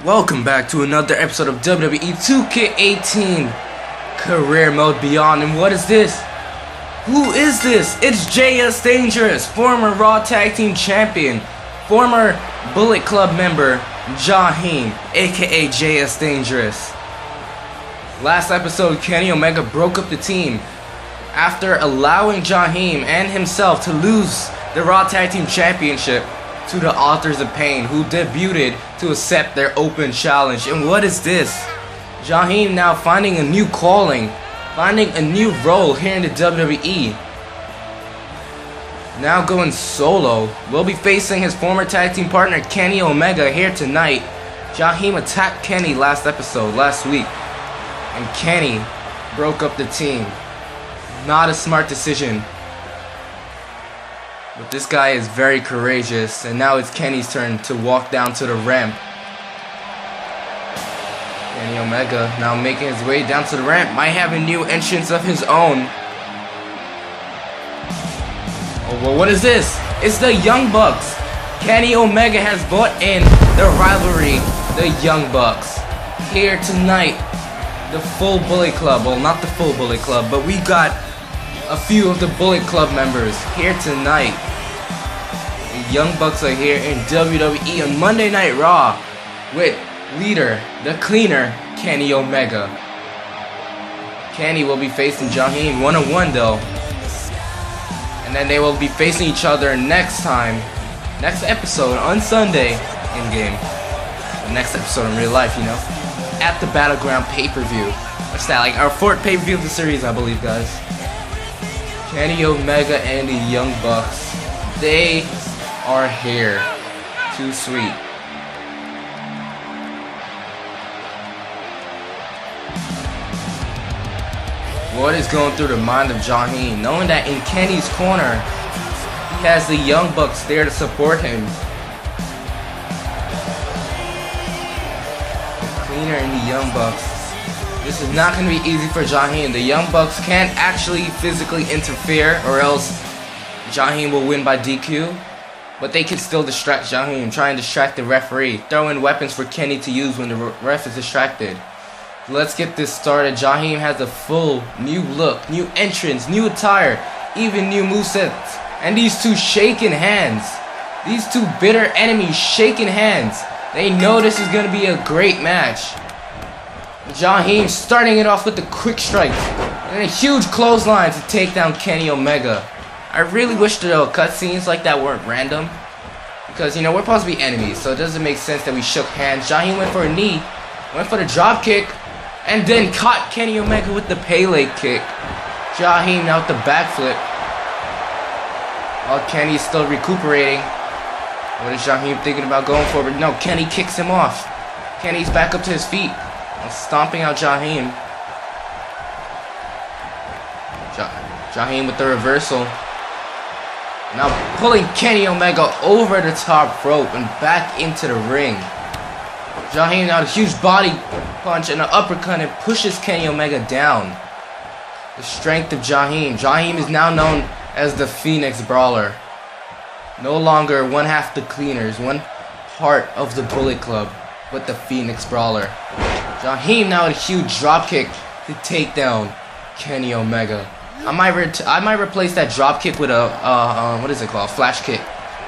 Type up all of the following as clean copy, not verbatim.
Welcome back to another episode of WWE 2K18 Career Mode Beyond. And what is this? Who is this? It's JS Dangerous, former Raw Tag Team Champion, former Bullet Club member, Jaheem, aka JS Dangerous. Last episode, Kenny Omega broke up the team after allowing Jaheem and himself to lose the Raw Tag Team Championship to the Authors of Pain, who debuted to accept their open challenge. And what is this? Jaheem now finding a new calling, finding a new role here in the WWE. Now going solo, will be facing his former tag team partner Kenny Omega here tonight. Jaheem attacked Kenny last week, and Kenny broke up the team. Not a smart decision. But this guy is very courageous, and now it's Kenny's turn to walk down to the ramp. Kenny Omega now making his way down to the ramp, might have a new entrance of his own. Oh, well, what is this? It's the Young Bucks. Kenny Omega has brought in the rivalry, the Young Bucks, here tonight. The full Bullet Club, well, not the full Bullet Club, but we got a few of the Bullet Club members here tonight. The Young Bucks are here in WWE on Monday Night Raw with leader, the cleaner, Kenny Omega. Kenny will be facing Jaheem one-on-one though. And then they will be facing each other next episode on Sunday in game. The next episode in real life, you know. At the Battleground pay-per-view. What's that, like our fourth pay-per-view of the series, I believe, guys. Kenny Omega and the Young Bucks, they are here. Too sweet. What is going through the mind of Jaheem, knowing that in Kenny's corner, he has the Young Bucks there to support him. The cleaner and the Young Bucks. This is not going to be easy for Jaheem. The Young Bucks can't actually physically interfere, or else Jaheem will win by DQ. But they can still distract Jaheem, try and distract the referee. Throw in weapons for Kenny to use when the ref is distracted. Let's get this started. Jaheem has a full new look, new entrance, new attire, even new movesets. And these two shaking hands. These two bitter enemies shaking hands. They know this is going to be a great match. Jaheem starting it off with the quick strike and a huge clothesline to take down Kenny Omega. I really wish that cutscenes like that weren't random, because, you know, we're supposed to be enemies, so it doesn't make sense that we shook hands. Jaheem went for a knee, went for the drop kick, and then caught Kenny Omega with the Pele kick. Jaheem now with the backflip, while Kenny's still recuperating. What is Jaheem thinking about going for? But no, Kenny kicks him off. Kenny's back up to his feet, stomping out Jaheem. Jaheem with the reversal. Now pulling Kenny Omega over the top rope and back into the ring. Jaheem now a huge body punch and an uppercut and pushes Kenny Omega down. The strength of Jaheem. Jaheem is now known as the Phoenix Brawler. No longer one half the Cleaners, one part of the Bullet Club, but the Phoenix Brawler. Jaheem now with a huge dropkick to take down Kenny Omega. I might replace that dropkick with a what is it called? Flash kick,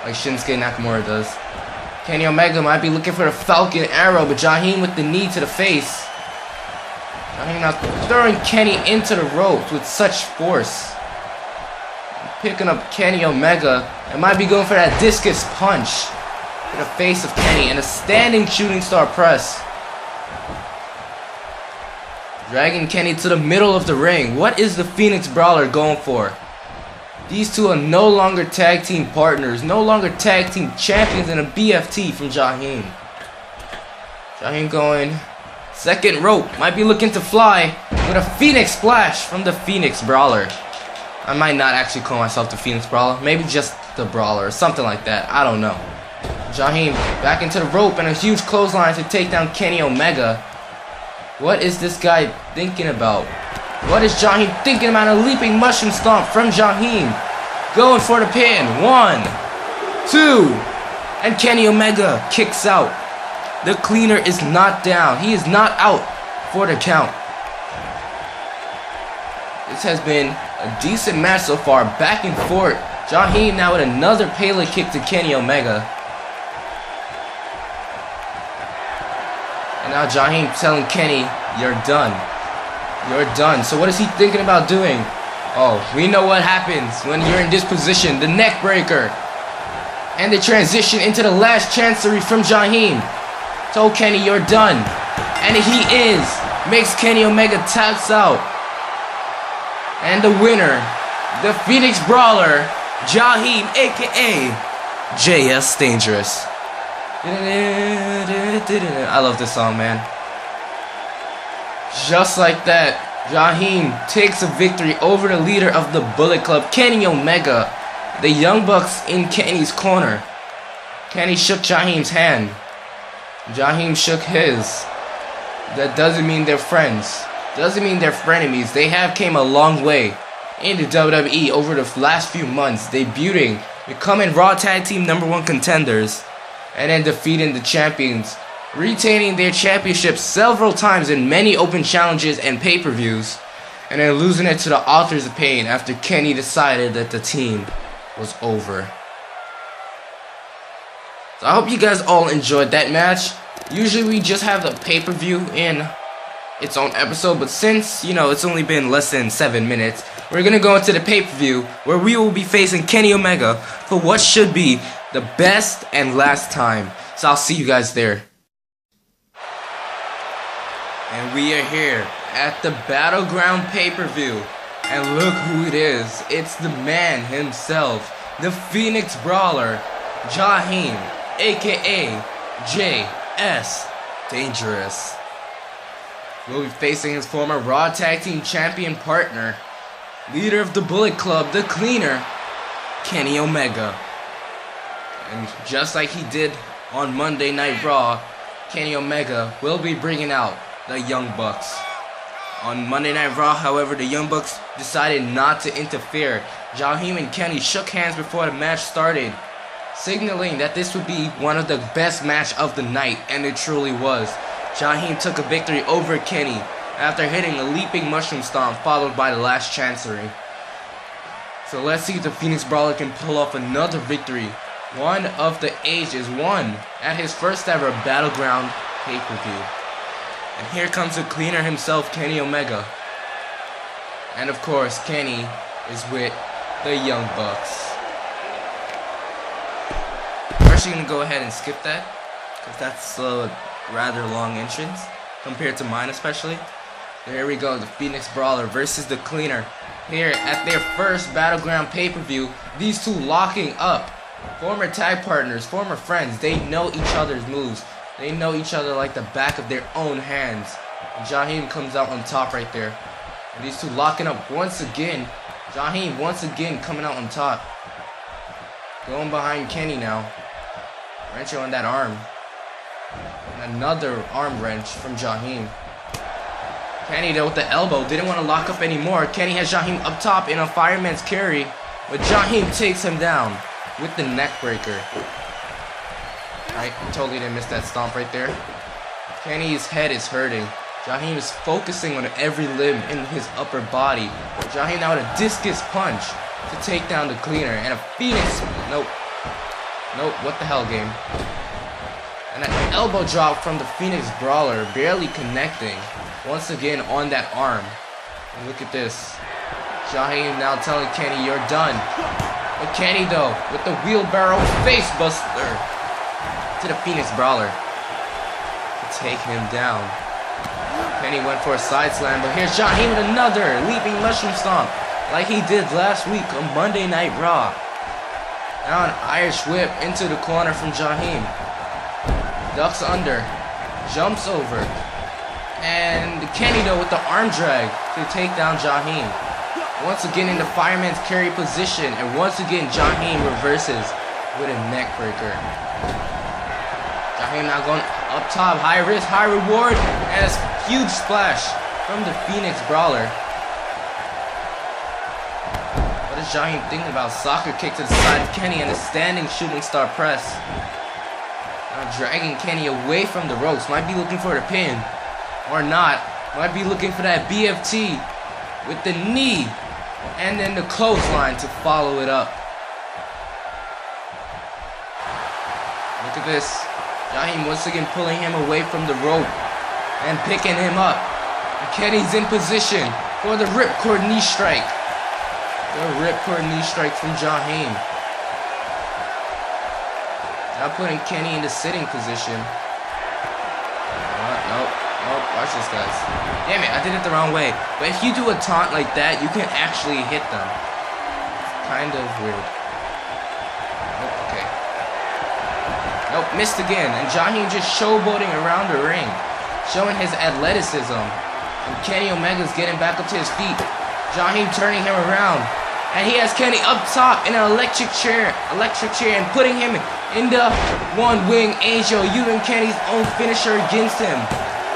like Shinsuke Nakamura does. Kenny Omega might be looking for a Falcon Arrow, but Jaheem with the knee to the face. Jaheem now throwing Kenny into the ropes with such force. Picking up Kenny Omega and might be going for that discus punch to the face of Kenny and a standing shooting star press. Dragging Kenny to the middle of the ring. What is the Phoenix Brawler going for? These two are no longer tag team partners, no longer tag team champions, and a BFT from Jaheem. Jaheem going second rope. Might be looking to fly with a Phoenix Splash from the Phoenix Brawler. I might not actually call myself the Phoenix Brawler. Maybe just the Brawler or something like that. I don't know. Jaheem back into the rope and a huge clothesline to take down Kenny Omega. What is this guy thinking about? What is Jaheem thinking about? A leaping mushroom stomp from Jaheem. Going for the pin. 1, 2. And Kenny Omega kicks out. The cleaner is not down. He is not out for the count. This has been a decent match so far. Back and forth. Jaheim now with another Pele kick to Kenny Omega. And now Jaheim telling Kenny, you're done. You're done. So what is he thinking about doing? Oh, we know what happens when you're in this position. The neck breaker. And the transition into the last chancery from Jaheim. Told Kenny, you're done. And he is. Makes Kenny Omega taps out. And the winner, the Phoenix Brawler, Jaheim, aka JS Dangerous. I love this song, man. Just like that, Jaheim takes a victory over the leader of the Bullet Club, Kenny Omega. The Young Bucks in Kenny's corner. Kenny shook Jaheim's hand. Jaheim shook his. That doesn't mean they're friends. Doesn't mean they're frenemies. They have came a long way in the WWE over the last few months, debuting, becoming Raw Tag Team #1 contenders, and then defeating the champions, retaining their championship several times in many open challenges and pay-per-views, and then losing it to the Authors of Pain after Kenny decided that the team was over. So I hope you guys all enjoyed that match. Usually we just have the pay-per-view in its own episode, but since, you know, it's only been less than 7 minutes, we're gonna go into the pay-per-view where we will be facing Kenny Omega for what should be the best and last time. So I'll see you guys there. And we are here at the Battleground pay-per-view. And look who it is. It's the man himself, the Phoenix Brawler, Jaheim, aka JS Dangerous. Will be facing his former Raw Tag Team Champion partner, leader of the Bullet Club, the Cleaner, Kenny Omega. And just like he did on Monday Night Raw, Kenny Omega will be bringing out the Young Bucks. On Monday Night Raw, however, the Young Bucks decided not to interfere. Jaheim and Kenny shook hands before the match started, signaling that this would be one of the best match of the night, and it truly was. Jaheim took a victory over Kenny after hitting a leaping mushroom stomp followed by the last chancery. So let's see if the Phoenix Brawler can pull off another victory. One of the ages, won at his first ever Battleground pay-per-view. And here comes the Cleaner himself, Kenny Omega. And of course, Kenny is with the Young Bucks. We're actually going to go ahead and skip that, because that's a rather long entrance, compared to mine especially. There we go, the Phoenix Brawler versus the Cleaner. Here at their first Battleground pay-per-view, these two locking up. Former tag partners, former friends, they know each other's moves. They know each other like the back of their own hands. And Jaheim comes out on top right there. And these two locking up once again. Jaheim once again coming out on top. Going behind Kenny now. Wrenching on that arm. And another arm wrench from Jaheim. Kenny though with the elbow didn't want to lock up anymore. Kenny has Jaheim up top in a fireman's carry. But Jaheim takes him down with the neck breaker. Right, totally didn't miss that stomp right there. Kenny's head is hurting. Jaheim is focusing on every limb in his upper body. Jaheim now with a discus punch to take down the Cleaner. And a Phoenix. Nope. Nope, what the hell, game. And an elbow drop from the Phoenix Brawler, barely connecting. Once again on that arm. And look at this. Jaheim now telling Kenny, you're done. But Kenny though, with the wheelbarrow face buster to the Phoenix Brawler to take him down. Kenny went for a side slam, but here's Jaheim with another leaping mushroom stomp like he did last week on Monday Night Raw. Now an Irish whip into the corner from Jaheim. Ducks under, jumps over, and Kenny though with the arm drag to take down Jaheim. Once again in the fireman's carry position, and once again Jaheim reverses with a neck breaker. Jaheim now going up top, high risk, high reward, and a huge splash from the Phoenix Brawler. What is Jaheim thinking about? Soccer kick to the side of Kenny and a standing shooting star press. Dragging Kenny away from the ropes. Might be looking for the pin. Or not. Might be looking for that BFT with the knee. And then the clothesline to follow it up. Look at this. Jaheim once again pulling him away from the rope. And picking him up. And Kenny's in position for the ripcord knee strike. The ripcord knee strike from Jaheim. Now putting Kenny in the sitting position. Nope. Watch this, guys. Damn it, I did it the wrong way. But if you do a taunt like that, you can actually hit them. It's kind of weird. Okay. Nope, missed again. And Jaheim just showboating around the ring, showing his athleticism. And Kenny Omega's getting back up to his feet. Jaheim turning him around. And he has Kenny up top in an electric chair, and putting him in the one-wing angel, using Kenny's own finisher against him.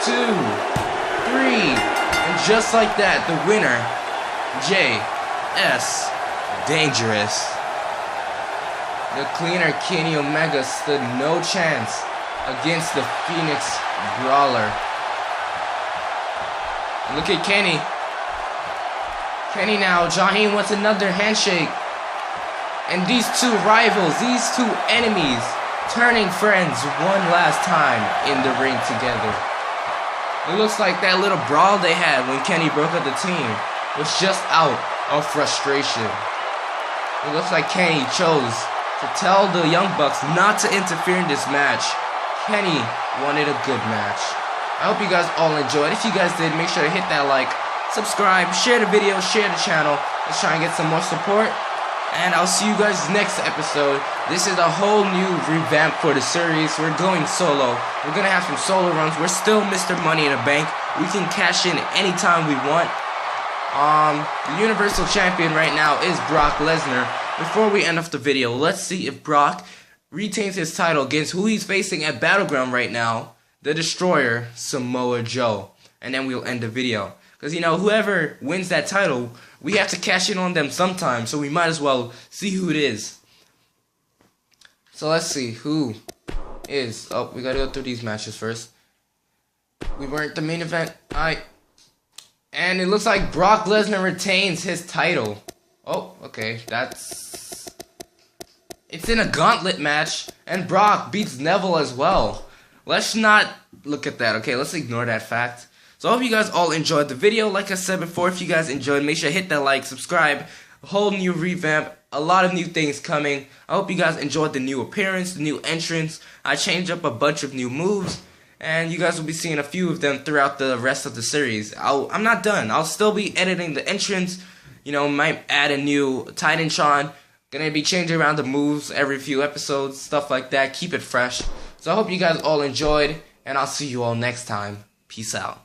2, 3, and just like that, the winner, J.S. Dangerous. The cleaner Kenny Omega stood no chance against the Phoenix Brawler. Look at Kenny. Kenny now, Jaheim wants another handshake. And these two rivals, these two enemies, turning friends one last time in the ring together. It looks like that little brawl they had when Kenny broke up the team was just out of frustration. It looks like Kenny chose to tell the Young Bucks not to interfere in this match. Kenny wanted a good match. I hope you guys all enjoyed. If you guys did, make sure to hit that like, subscribe, share the video, share the channel. Let's try and get some more support. And I'll see you guys next episode. This is a whole new revamp for the series. We're going solo. We're going to have some solo runs. We're still Mr. Money in the Bank. We can cash in anytime we want. The Universal Champion right now is Brock Lesnar. Before we end off the video, let's see if Brock retains his title against who he's facing at Battleground right now. The Destroyer, Samoa Joe. And then we'll end the video. Because, you know, whoever wins that title, we have to cash in on them sometime. So we might as well see who it is. So let's see who is. Oh, we got to go through these matches first. We weren't the main event. Alright. And it looks like Brock Lesnar retains his title. Oh, okay. It's in a gauntlet match. And Brock beats Neville as well. Let's not look at that, okay? Let's ignore that fact. So I hope you guys all enjoyed the video. Like I said before, if you guys enjoyed, make sure to hit that like, subscribe. A whole new revamp. A lot of new things coming. I hope you guys enjoyed the new appearance, the new entrance. I changed up a bunch of new moves. And you guys will be seeing a few of them throughout the rest of the series. I'm not done. I'll still be editing the entrance. You know, might add a new Titantron. Gonna be changing around the moves every few episodes. Stuff like that. Keep it fresh. So I hope you guys all enjoyed. And I'll see you all next time. Peace out.